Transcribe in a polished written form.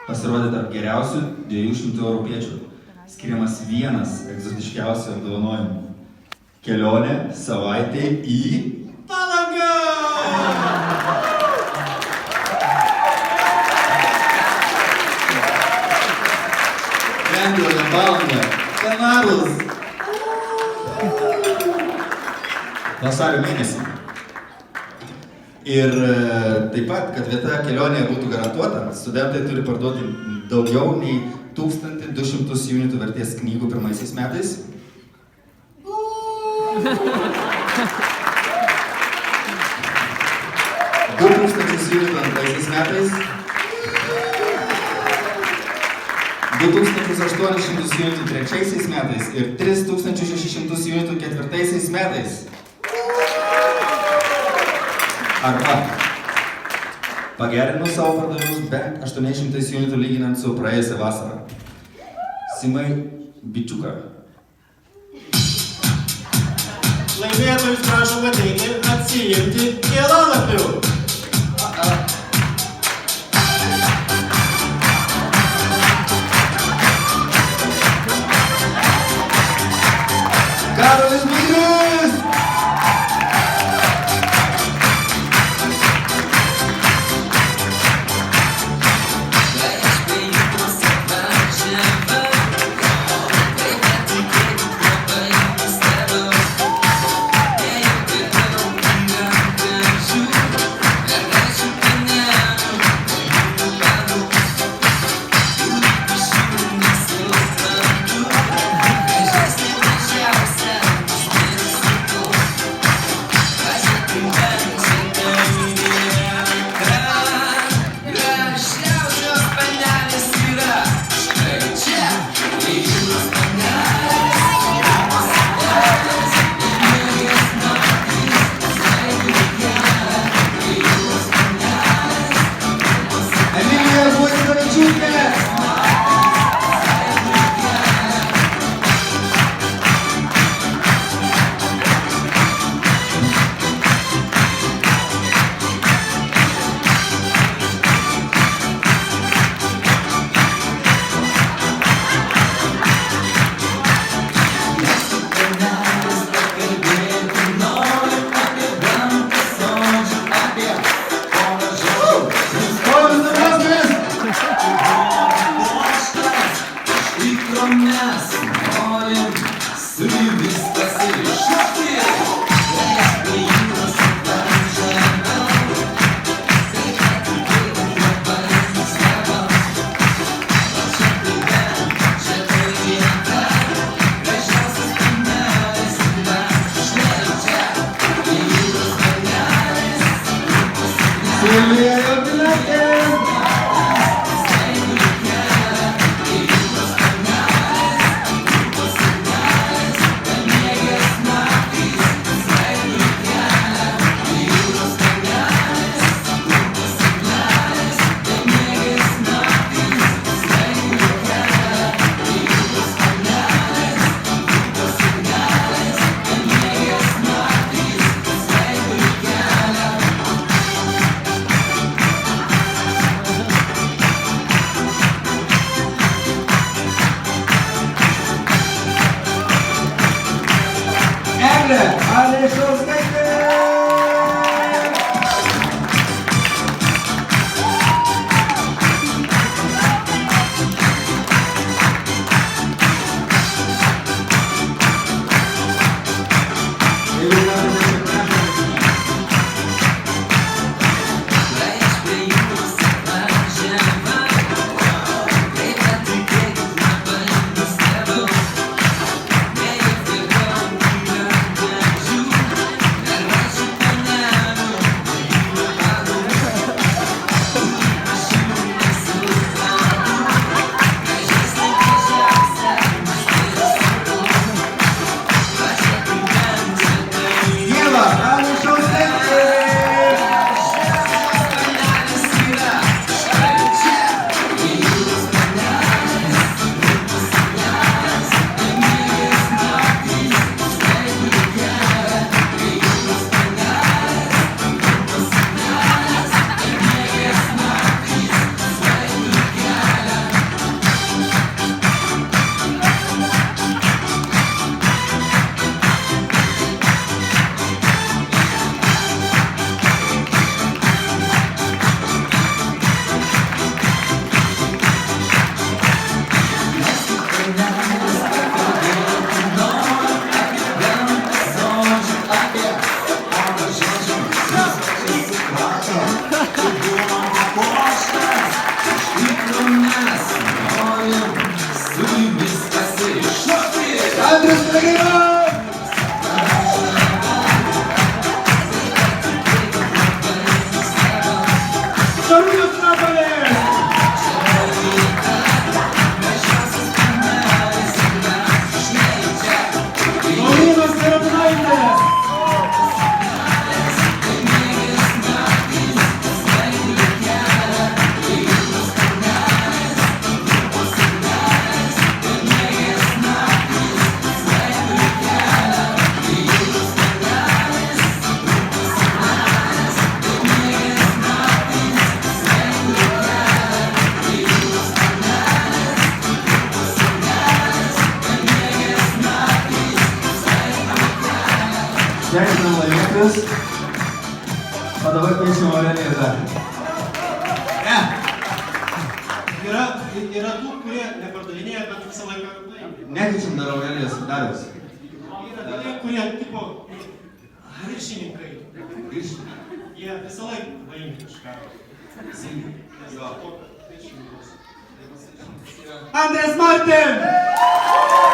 Pasirodė tarp geriausių 200 europiečių. Skiriamas vienas egzotiškiausių apdovanojimų. Kelionė savaitė į Palangą! Šventėme Palangą, Kanarus. Vasario mėnesį. Ir taip pat, kad vieta kelionėje būtų garantuota, studentai turi parduoti daugiau nei 1200 unitų vertės knygų pirmaisiais metais. 2000 unitų antraisiais metais. 2800 unitų trečiaisiais metais ir 3600 unitų ketvirtaisiais metais. Arba pagerinu savo pardavimus bent 800 unitų lyginant su praėjusią vasarą. Simai bičiuką. Laimėtojus prašom ateiti atsiimti kėlalapių. Karolis Bigris! Andrius. O dabar kviečiu Aureliją dar. Ne. Yra tų, kurie nepardavinėja, bet visą laiką nueina. Nekeičiam dar Aurelijos Darius. Yra tokie, kurie tipo viršininkai. Jie visą laiką paimti kažką. Andrės Martin!